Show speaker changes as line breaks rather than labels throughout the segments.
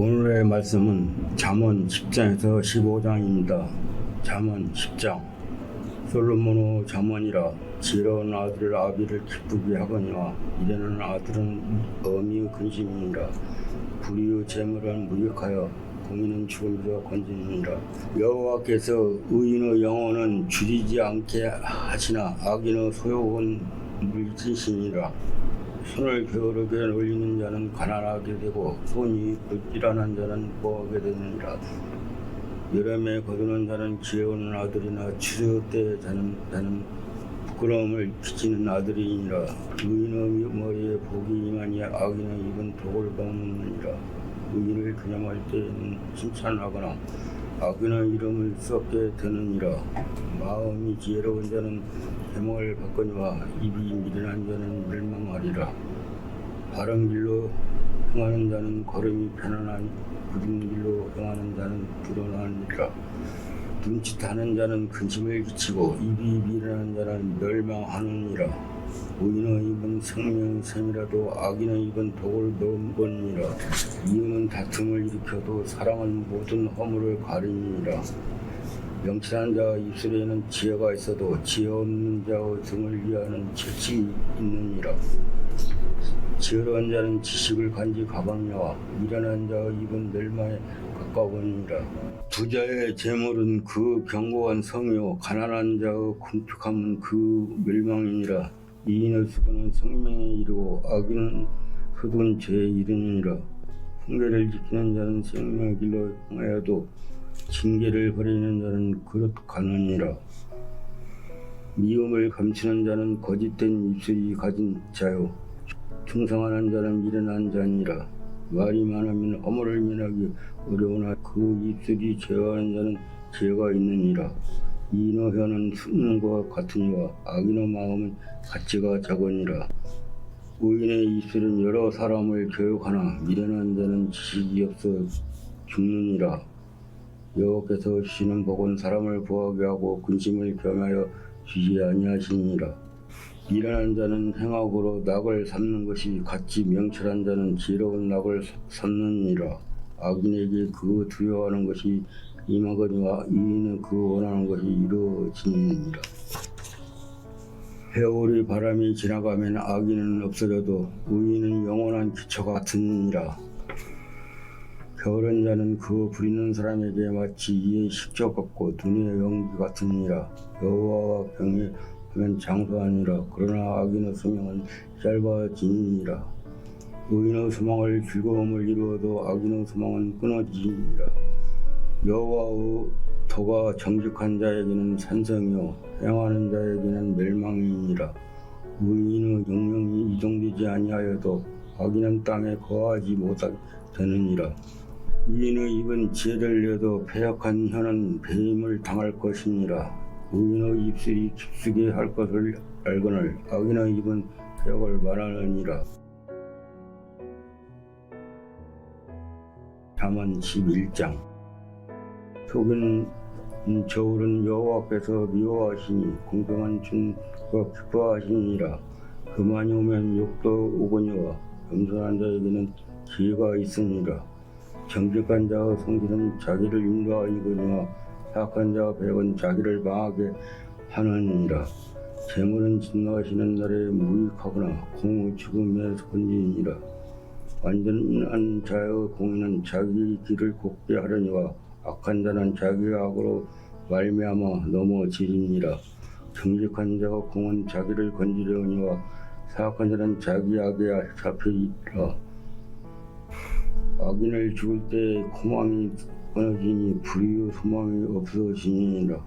오늘의 말씀은 잠언 10장에서 15장입니다. 잠언 10장. 솔로몬의 잠언이라. 지혜로운 아들 아비를 기쁘게 하거니와 이르는 아들은 어미의 근심이니라. 불의의 재물은 무익하여 공의는 죽음에서 건지니라. 여호와께서 의인의 영혼은 줄이지 않게 하시나 악인의 소욕은 물지시니라. 손을 게으르게 놀리는 자는 가난하게 되고 손이 불길한 자는 부하게 되느니라. 여름에 거두는 자는 지혜로운 아들이나 추수 때 자는 부끄러움을 끼치는 아들이니라. 의인의 머리에 복이 임하니 악인의 입은 독을 먹느니라. 의인을 기념할 때에는 칭찬하거나 악인의 이름을 썩게 되느니라. 마음이 지혜로운 자는 해몽을 받거니와 입이 미련한 자는 멸망하리라. 바른 길로 행하는 자는 걸음이 편안한 굳은 길로 행하는 자는 불안하니라. 눈짓하는 자는 근심을 끼치고 입이 미련한 자는 멸망하느니라. 의인의 입은 생명의 샘이라도 악인의 입은 독을 먹으니라. 이유는 다툼을 일으켜도 사랑은 모든 허물을 가리니라. 명철한 자 입술에는 지혜가 있어도 지혜 없는 자의 등을 위하는 질책이 있느니라. 지혜로운 자는 지식을 간직하거니와 미련한 자의 입은 멸망에 가까우니라. 부자의 재물은 그 견고한 성이요 가난한 자의 궁핍함은 그 멸망이니라. 이인의 수고는 생명에 이르고 악인은 소득은 죄에 이르느니라. 훈계를 지키는 자는 생명의 길로 행하여도 징계를 버리는 자는 그릇하느니라. 미움을 감추는 자는 거짓된 입술이 가진 자요 충성하는 자는 미련한 자니라. 말이 많으면 허물을 면하기 어려우나 그 입술이 제어하는 자는 지혜가 있느니라. 이인의 혀는 숨는 같으니와 악인의 마음은 가치가 작으니라. 의인의 입술은 여러 사람을 교육하나 미련한 자는 지식이 없어 죽느니라. 여호와께서 주시는 복은 사람을 부하게 하고 근심을 겸하여 주지 아니하시니라. 미련한 자는 행악으로 낙을 삼는 것이 같이 명철한 자는 지혜로운 낙을 삼느니라. 악인에게 그 두려워하는 것이 임하거니와 이인은 그 원하는 것이 이루어지느니라. 해오리 바람이 지나가면 악인은 없어져도 의인은 영원한 기초가 같으니라. 게으른 자는 그 부리는 사람에게 마치 이의 식적 같고 눈의 연기 같으니라. 여호와와 병행하면 장수하니라. 그러나 악인의 수명은 짧아지니라. 의인의 소망을 즐거움을 이루어도 악인의 소망은 끊어지니라. 여호와의 도가 정직한 자에게는 산성이요 행하는 자에게는 멸망이니라. 의인의 영령이 이동되지 아니하여도 악인은 땅에 거하지 못하게 되느니라. 의인의 입은 지혜를 내어도 패역한 혀는 배임을 당할 것이니라. 의인의 입술이 깊숙이 할 것을 알거늘 악인의 입은 패역을 말하느니라. 잠언 11장. 속이는 저울은 여호와께서 미워하시니 공평한 준과 기뻐하시니라. 그만이 오면 욕도 오거니와 겸손한 자에게는 지혜가 있으니라. 정직한 자의 성질은 자기를 인도하이거니와 사악한 자의 배역은 자기를 망하게 하느니라. 재물은 진노하시는 날에 무익하거나 공의 죽음에 건지니라. 완전한 자의 공의는 자기 길을 곱게 하려니와 악한 자는 자기 악으로 말미암아 넘어지리니라. 정직한 자의 공은 자기를 건지려니와 사악한 자는 자기 악에 잡히리라. 악인을 죽을 때 고망이 끊어지니 불의의 소망이 없어지니라.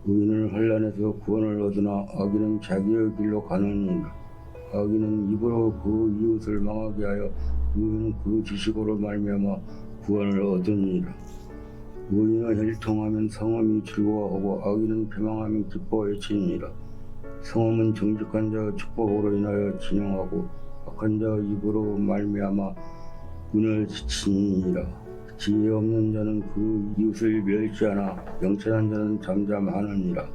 의인은 환난에서 구원을 얻으나 악인은 자기의 길로 가느니라. 악인은 입으로 그 이웃을 망하게 하여 의인은 그 지식으로 말미암아 구원을 얻으니라. 의인의 혈통하면 성음이 즐거워하고 악인은 패망하면 기뻐해치니라. 성음은 정직한 자의 축복으로 인하여 진영하고 악한 자의 입으로 말미암아 운을 지치니라. 지혜 없는 자는 그 이웃을 멸시하나 명철한 자는 잠잠하느니라.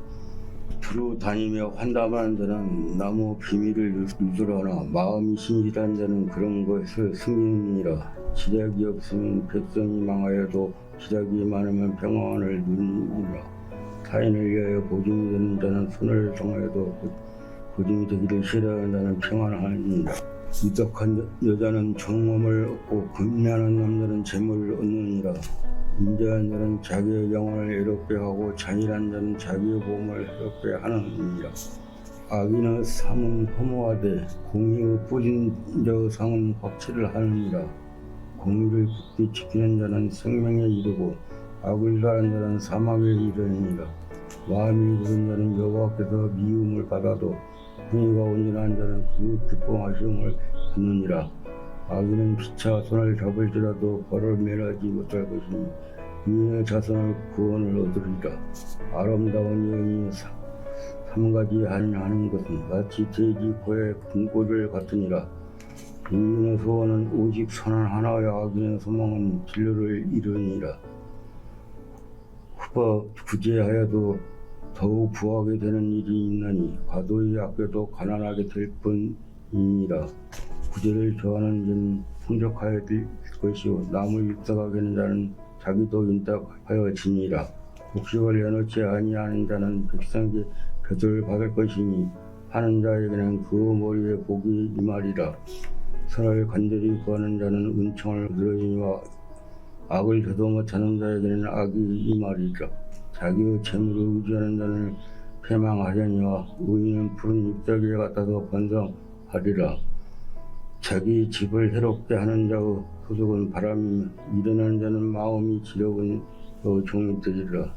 두루 다니며 환담하는 자는 나무 비밀을 유술하나 마음이 신실한 자는 그런 것을 숨기느니라. 지략이 없으면 백성이 망하여도 지략이 많으면 평안을 누리니라. 타인을 위하여 보증이 되는 자는 손을 성하여도 보증이 되기를 싫어하는 자는 평안하니라. 유덕한 여자는 정엄을 얻고 금난한 남자는 재물을 얻느니라. 인자한 자는 자기의 영혼을 애롭게 하고 잔인한 자는 자기의 몸을 해롭게 하느니라. 악인의 삶은 허무하되 공의의 뿌린 자의 상은 확실을 하느니라. 공의를 굳게 지키는 자는 생명에 이르고 악을 가는 자는 사망에 이르느니라. 마음이 굳은 자는 여호와께서 미움을 받아도 행위가 온전한 자는 그 기뻐하심을 받느니라. 악인은 피차 손을 잡을지라도 벌을 면하지 못할 것이니 의인의 자손을 구원을 얻으리라. 아름다운 여인이 삼가지 하는 것은 마치 돼지 코에 금고리를 같으니라. 의인의 소원은 오직 선한 하나의 악인의 소망은 진로를 이루니라. 후가 구제하여도 더욱 부하게 되는 일이 있나니 과도히 아껴도 가난하게 될 뿐이니라. 구제를 좋아하는 자는 풍족하여 될 것이요 남을 입사하게 하는 자는 자기도 윤탁하여 지니라. 곡식을 내놓지 아니하는 자는 백성에게 벼슬을 받을 것이니 하는 자에게는 그 머리에 복이 임하리라. 선을 간절히 구하는 자는 은총을 얻으리니와 악을 저도 못하는 자에게는 악이 임하리라. 자기의 재물을 의지하는 자는 패망하려니와 의인은 푸른 잎사귀에 같아서 번성하리라. 자기 집을 해롭게 하는 자의 소속은 바람이며 일어나는 자는 마음이 지려운 종이 되리라.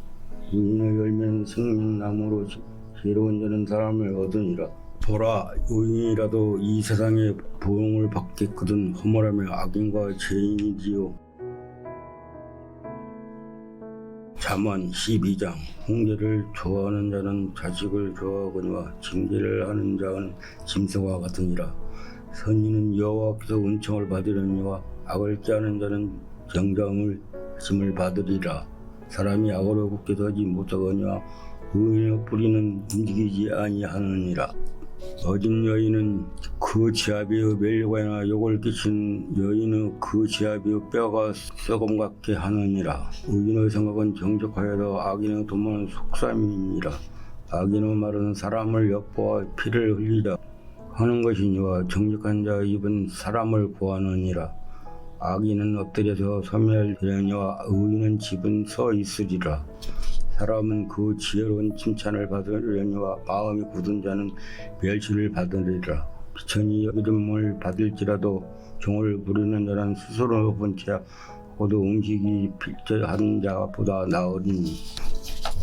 의인의 열매는 생명나무로 지혜로운 자는 사람을 얻으니라. 보라, 의인이라도 이 세상에 보응을 받겠거든 허물하며 악인과 죄인이지요. 잠언 12장. 훈계를 좋아하는 자는 자식을 좋아하거니와 징계를 하는 자는 짐승과 같으니라. 선인은 여호와께서 은총을 받으려니와 악을 깨하는 자는 정정을 하심을 받으리라. 사람이 악으로 굳게 서지 못하거니와 의인의 뿌리는 움직이지 아니하느니라. 어진 여인은 그 지아비의 멸관이나 욕을 끼친 여인의 그 지아비의 뼈가 썩음 같게 하느니라. 의인의 생각은 정직하여도 악인의 도모는 속삼이니라. 악인의 말은 사람을 엿보아 피를 흘리자 하는 것이니와 정직한 자의 입은 사람을 구하느니라. 악인은 엎드려서 소멸되려니와 의인은 집은 서 있으리라. 사람은 그 지혜로운 칭찬을 받으려니와 마음이 굳은 자는 멸시를 받으리라. 비천이 이름을 받을지라도 종을 부르는 자는 스스로 본 채 하고도 음식이 필저한 자보다 나으리니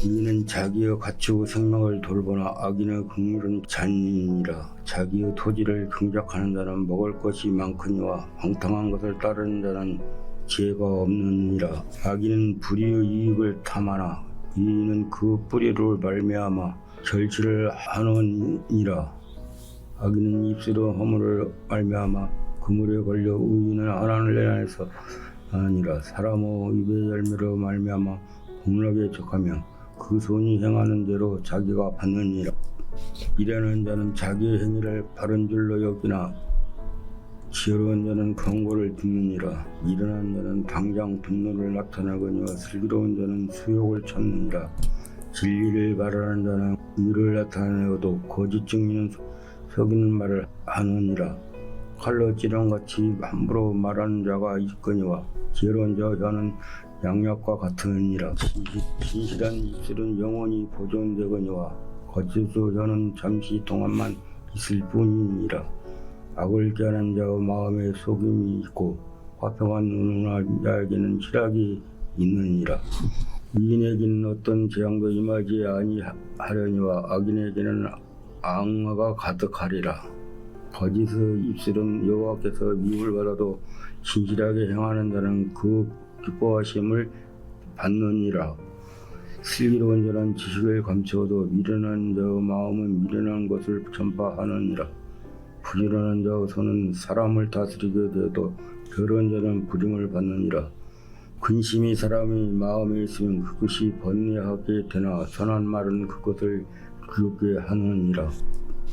의인은 자기의 가치고 생명을 돌보나 악인의 긍휼은 잔인이라. 자기의 토지를 긍정하는 자는 먹을 것이 많거니와 방탕한 것을 따르는 자는 지혜가 없느니라. 악인은 불의의 이익을 탐하나 의인은 그 뿌리로 말미암아 절취를 하느니라. 악인은 입술로 허물을 말미암아 그물에 걸려 의인은 하나님을 내안에서 하느니라. 사람의 입의 열매로 말미암아 공락에 족하며 그 손이 행하는 대로 자기가 받느니라. 미련한 자는 자기의 행위를 바른 줄로 여기나 지혜로운 자는 경고를 듣느니라. 미련한 자는 당장 분노를 나타내거니와 슬기로운 자는 수욕을 참느니라. 진리를 말하는 자는 의를 나타내어도 거짓 증인은 속이는 말을 하느니라. 칼로 찌른같이 함부로 말하는 자가 있거니와 지혜로운 자 혀는 양약과 같으니라. 진실한 입술은 영원히 보존되거니와 거짓의 혀는 잠시 동안만 있을 뿐이니라. 악을 깨하는 자의 마음에 속임이 있고 화평한 운운한 자에게는 희락이 있느니라. 의인에게는 어떤 재앙도 임하지 아니하려니와 악인에게는 악마가 가득하리라. 거짓의 입술은 여호와께서 미움을 받아도 진실하게 행하는 자는 그 기뻐하심을 받느니라. 슬기로운 자는 지식을 감추어도 미련한 자의 마음은 미련한 것을 전파하느니라. 부지런한 자의 손은 사람을 다스리게 되어도 게으른 자는 부림을 받느니라. 근심이 사람의 마음에 있으면 그것이 번뇌하게 되나 선한 말은 그것을 귀엽게 하느니라.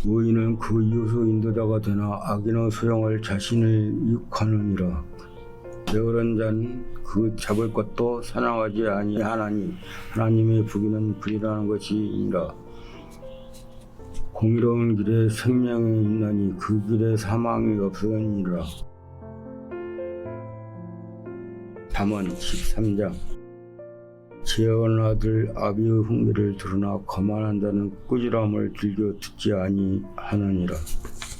의인은 그 이웃의 인도자가 되나 악인의 소용을 자신을 이룩하느니라. 게으른 자는 그 잡을 것도 사랑하지 아니하나니 하나님의 부귀는 불이라는 것이니라. 공의로운 길에 생명이 있나니 그 길에 사망이 없으니라. 잠언 13장. 지혜로운 아들 아비의 훈계를 들으나 거만한 자는 꾸지람을 즐겨 듣지 아니하느니라.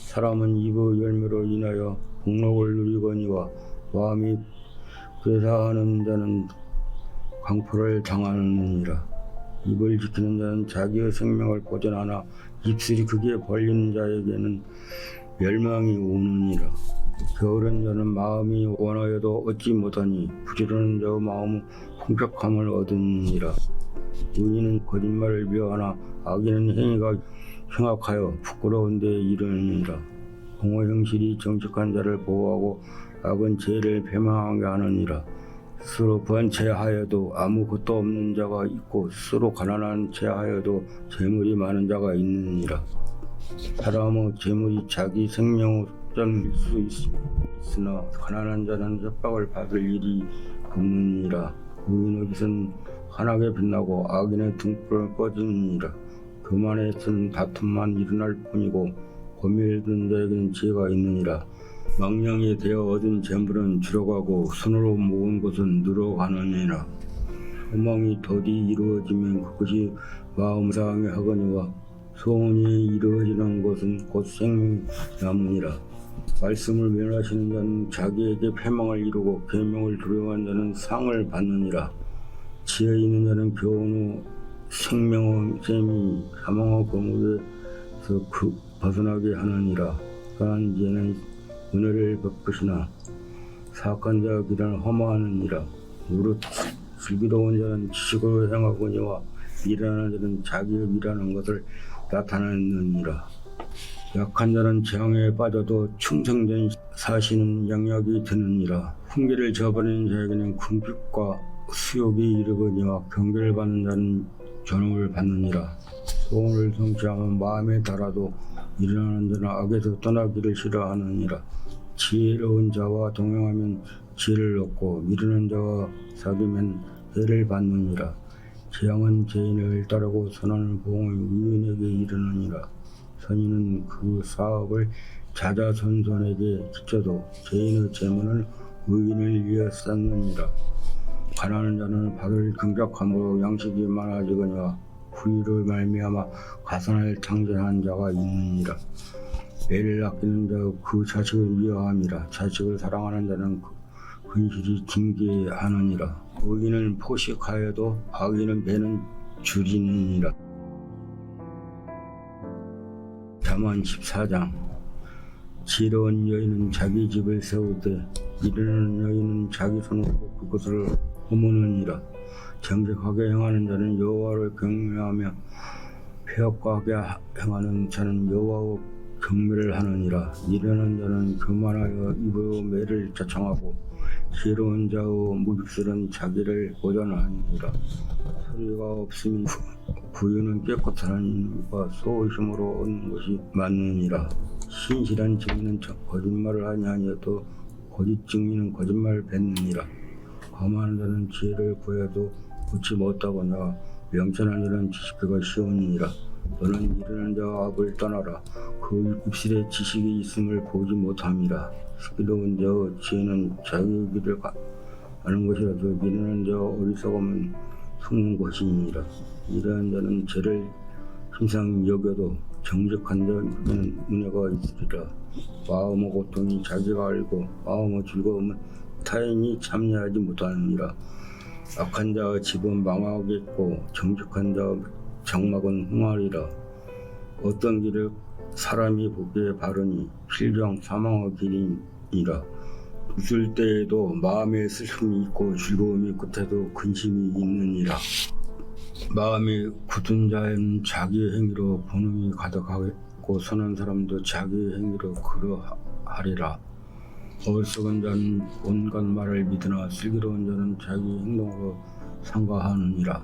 사람은 입의 열매로 인하여 복록을 누리거니와 마음이 괴사하는 자는 강포를 당하느니라. 입을 지키는 자는 자기의 생명을 보존하나 입술이 크게 벌리는 자에게는 멸망이 오느니라. 게으른 자는 마음이 원하여도 얻지 못하니 부지런한 자의 마음은 풍족함을 얻으니라. 의인은 거짓말을 미워하나 악인은 행위가 흉악하여 부끄러운 데 이르느니라. 공의 형실이 정직한 자를 보호하고 악은 죄를 패망하게 하느니라. 스스로 번체하여도 아무것도 없는 자가 있고 스스로 가난한 체하여도 재물이 많은 자가 있느니라. 사람의 재물이 자기 생명을 쫓을 수 있으나 가난한 자는 협박을 받을 일이 없느니라. 의인의 빛은 환하게 빛나고 악인의 등불은 꺼지느니라. 교만에서는 다툼만 일어날 뿐이고 고민을 든 자에게는 지혜가 있느니라. 망령이 되어 얻은 재물은 줄어가고 손으로 모은 것은 늘어가느니라. 소망이 더디 이루어지면 그것이 마음 상하게 하거니와 소원이 이루어지는 것은 곧 생명이 남으니라. 말씀을 면하시는 자는 자기에게 패망을 이루고 계명을 두려워하는 자는 상을 받느니라. 지혜 있는 자는 교훈 후 생명의 셈이 사망의 거물에서 벗어나게 하느니라. 강한 지혜는 은혜를 베푸시나 사악한 자의 길은 허무하느니라. 무릇 슬기로운 자는 지식으로 행하거니와 일하는 자는 자기의 일하는 것을 나타내느니라. 약한 자는 재앙에 빠져도 충성된 사시는 양약이 되느니라. 훈계를 저버리는 자에게는 궁핍과 수욕이 이르거니와 경계를 받는 자는 존엄을 받느니라. 소원을 성취하면 마음에 달아도 일어나는 자는 악에서 떠나기를 싫어하느니라. 지혜로운 자와 동행하면 지혜를 얻고 미루는 자와 사귀면 해를 받느니라. 재앙은 죄인을 따르고 선한 보응을 의인에게 이르느니라. 선인은 그 사업을 자자손손에게 끼쳐도 죄인의 재물은 의인을 위해 쌓느니라. 가난한 자는 받을 경작함으로 양식이 많아지거니와 불의를 말미암아 가산을 창조한 자가 있느니라. 애를 아끼는 자가 그 자식을 미워함이라. 자식을 사랑하는 자는 근실이 징계하느니라. 의인은 포식하여도 악인은 배는 줄이느니라. 잠언 14장. 지혜로운 여인은 자기 집을 세우되 미련한 여인은 자기 손으로 그것을 허무느니라. 정직하게 행하는 자는 여호와를 경외하며 폐역하게 행하는 자는 여호와의 경배를 하느니라. 미련한 자는 교만하여 입으로 매를 자청하고 지혜로운 자의 무입술은 자기를 보존하느니라. 소리가 없으면 부유는 깨끗한 힘과 소심으로 얻는 것이 맞느니라. 신실한 증인은 거짓말을 하니 아니어도 거짓 증인은 거짓말을 뱉느니라. 거만한 자는 지혜를 구해도 얻지 못하거나 명철한 자는 지식하기가 쉬우니라. 너는 일하는 자와 악을 떠나라. 그 입술에 지식이 있음을 보지 못함이라. 슬기로운 자의 지혜는 자기의 길을 가는 것이라도 미련한 자와 어리석음은 숨는 것이니라. 이러한 자는 죄를 심상 여겨도 정직한 자에게는 은혜가 있으리라. 마음의 고통이 자기가 알고 마음의 즐거움은 타인이 참여하지 못하느니라. 악한 자의 집은 망하겠고 정직한 자의 장막은 흥하리라. 어떤 길을 사람이 보기에 바르니 필경 사망의 길이니라. 웃을 때에도 마음에 슬픔이 있고 즐거움이 끝에도 근심이 있느니라. 마음이 굳은 자는 자기의 행위로 번음이 가득하겠고 선한 사람도 자기의 행위로 그러하리라. 어리석은 자는 온갖 말을 믿으나 슬기로운 자는 자기 행동으로 상가하느니라.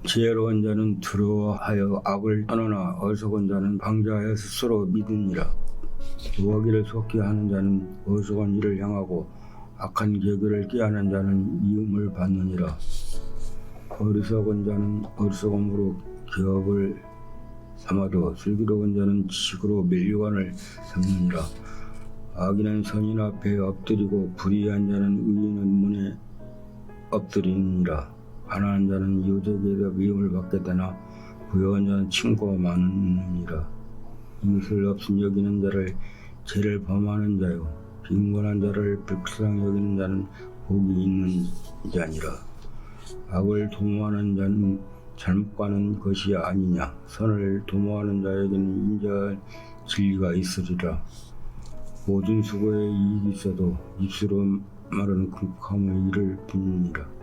지혜로운 자는 두려워하여 악을 떠나나 어리석은 자는 방자하여 스스로 믿으니라. 노하기를 속히 하는 자는 어리석은 일을 향하고 악한 계획을 꾀하는 자는 미움을 받느니라. 어리석은 자는 어리석음으로 기업을 삼아도 슬기로운 자는 지식으로 멸류관을 삼느니라. 악인은 선인 앞에 엎드리고 불의한 자는 의인은 문에 엎드리니라. 가난한 자는 이웃에게서 미움을 받게 되나 부유한 자는 친구가 많으니라. 이웃을 없인 여기는 자를 죄를 범하는 자요 빈곤한 자를 불쌍히 여기는 자는 복이 있는 자니라. 악을 도모하는 자는 잘못 가는 것이 아니냐. 선을 도모하는 자에게는 인자한 진리가 있으리라. 모든 수고에 이익이 있어도 입술로 말하는 궁핍함을 이를 뿐이니라.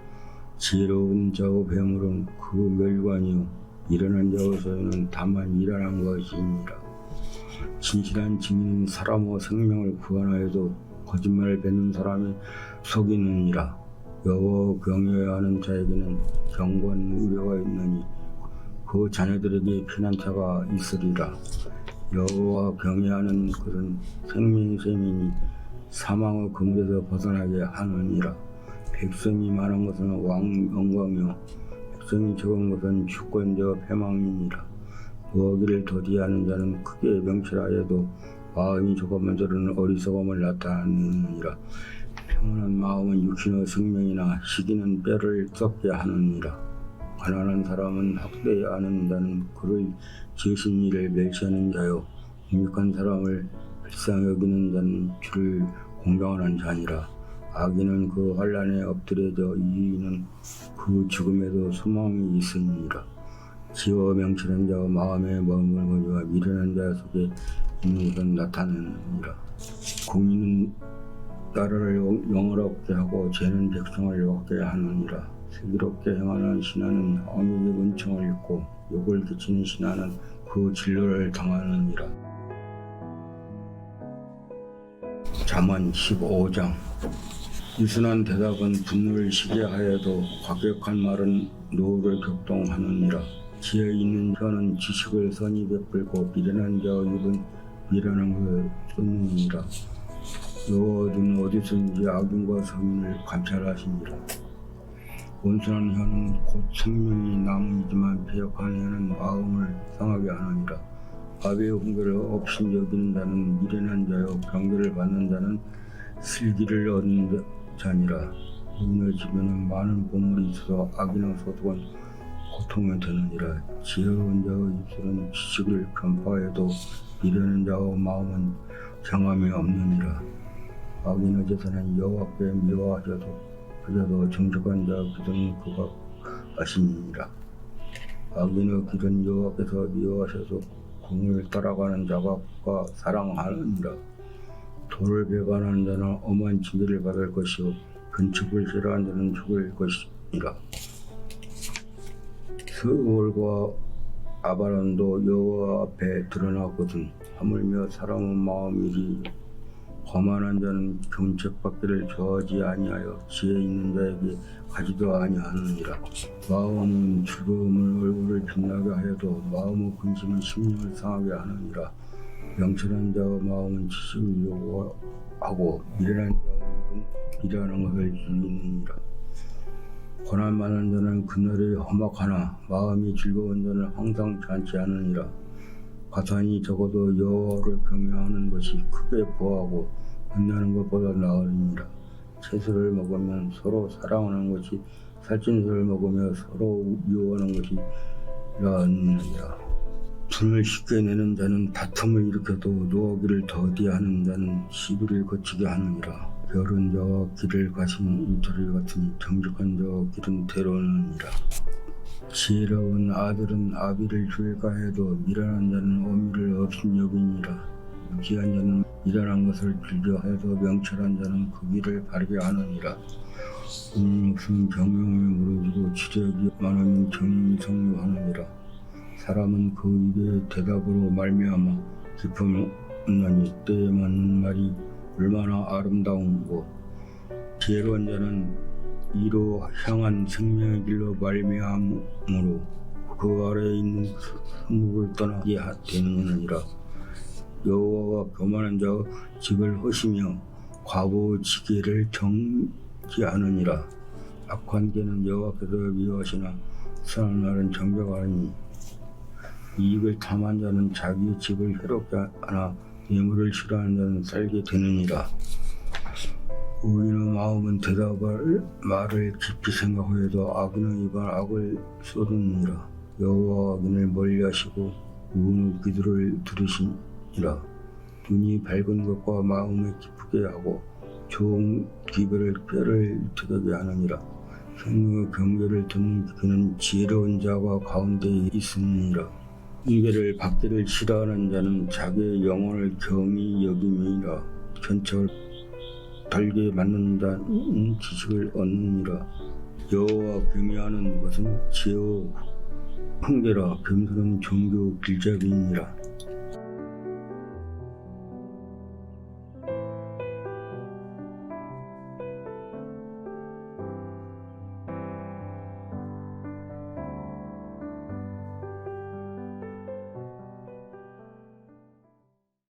지혜로운 자의 배물은 그 멸관이요 일어난 자의 소유는 다만 일어난 것이니라. 진실한 증인은 사람의 생명을 구원하여도 거짓말을 뱉는 사람이 속이느니라. 여호와 경외하는 자에게는 경건 의료가 있느니 그 자녀들에게 피난처가 있으리라. 여호와 경외하는 것은 생명의 셈이니 사망의 그물에서 벗어나게 하느니라. 백성이 많은 것은 영광이요 백성이 적은 것은 주권자와 패망이니라. 무하기를 더디하는 자는 크게 명철하여도 마음이 조금만 저르는 어리석음을 나타내느니라. 평온한 마음은 육신의 생명이나 시기는 뼈를 썩게 하느니라. 가난한 사람은 학대하는 자는 그를 지으신 이를 멸시하는 자요 능력한 사람을 불쌍히 여기는 자는 주를 공경하는 자니라. 악인은 그 환난에 엎드려져 이는 그 죽음에도 소망이 있으니라. 지혜와 명철한 자와 마음에 머물거리와 미련한 자 속에 있는 것은 나타내느니라. 공의는 나라를 영원하게 하고 죄는 백성을 욕하게 하느니라. 슬기롭게 행하는 신하는 어미의 은총을 입고 욕을 끼치는 신하는 그 진로를 당하느니라. 잠언 15장. 유순한 대답은 분노를 시게 하여도 과격한 말은 노를 격동하느니라. 지혜 있는 혀는 지식을 선히 베풀고 미련한 자의 입은 미련한 것을 쏟느니라. 여호와는 어디서든지 악인과 성인을 감찰하시니라. 온순한 혀는 곧 생명이 나무이지만 배역한 혀는 마음을 상하게 하느니라. 아비의 훈계를 없인 여기는 자는 미련한 자요 경계를 받는 자는 슬기를 얻는 자니라. 의인의 집에는 많은 보물이 있어서 악인의 소득은 고통이 되느니라. 지혜로운 자의 입술은 지식을 간파해도 미련한 자의 마음은 정함이 없느니라. 악인의 제사는 여호와께 미워하셔도 그저도 정직한 자의 기도는 그가 아시니라. 악인의 길은 여호와께서 미워하셔서 공을 따라가는 자가 그가 사랑하느니라. 도를 배반하는 자는 엄한 징계를 받을 것이요 근축을 싫어하는 자는 죽을 것이니라. 스올과 아바론도 여호와 앞에 드러나거든. 하물며 사람의 마음이리 거만한 자는 경책받기를 좋아하지 아니하여 지혜 있는 자에게 가지도 아니하느니라. 마음은 즐거움을 얼굴을 빛나게 하여도 마음의 근심은 심령을 상하게 하느니라. 명철한 자의 마음은 지식을 요구하고 미련한 자의 입은 미련한 것을 즐기느니라. 고난 많은 자는 그날이 험악하나 마음이 즐거운 자는 항상 잔치하느니라. 가산이 적어도 여호와를 경외하는 것이 크게 보하고 만나는 것보다 나으니라. 채소를 먹으면 서로 사랑하는 것이 살찐소를 먹으며 서로 미워하는 것이 나으니라. 분을 쉽게 내는 자는 다툼을 일으켜도 노하기를 더디하는 자는 시비를 거치게 하느니라. 게으른 자와 길을 가신 울타리 같으니 정직한 자와 길은 대로느니라. 지혜로운 아들은 아비를 줄까 해도 미련한 자는 어미를 없인 여기니라. 무지한 자는 미련한 것을 즐겨하여도 명철한 자는 그 길을 바르게 하느니라. 온 목숨 경영에 무너지고 지력이 많으면 경영이 성료하느니라. 사람은 그 입의 대답으로 말미암아 기쁨이 없나니 때에 맞는 말이 얼마나 아름다운고. 지혜로운 자는 이로 향한 생명의 길로 말미암으로 그 아래에 있는 성국을 떠나게 되느니라. 여호와와 교만한 자가 직을 허시며 과부 지게를 정지하느니라. 악한 개는 여호와께서 미워하시나 선한 말은 정죄하느니 이익을 탐한 자는 자기의 집을 해롭게 하나 예물을 싫어하는 자는 살게 되느니라. 의인의 마음은 대답할 말을 깊이 생각하여도 악인의 입은 악을 쏟으니라. 여호와가 그를 멀리하시고 의인의 기도를 들으시니라. 눈이 밝은 것과 마음을 기쁘게 하고 좋은 기별을 뼈를 트게 하느니라. 생명의 경계를 듣는 그는 지혜로운 자가 가운데 있으니라. 이별을 받기를 싫어하는 자는 자기의 영혼을 경히 여김이라. 견책을 달게 만든다는 지식을 얻느니라. 여호와 경외하는 것은 지혜와 훈계라. 겸손은 종교 길잡이니라.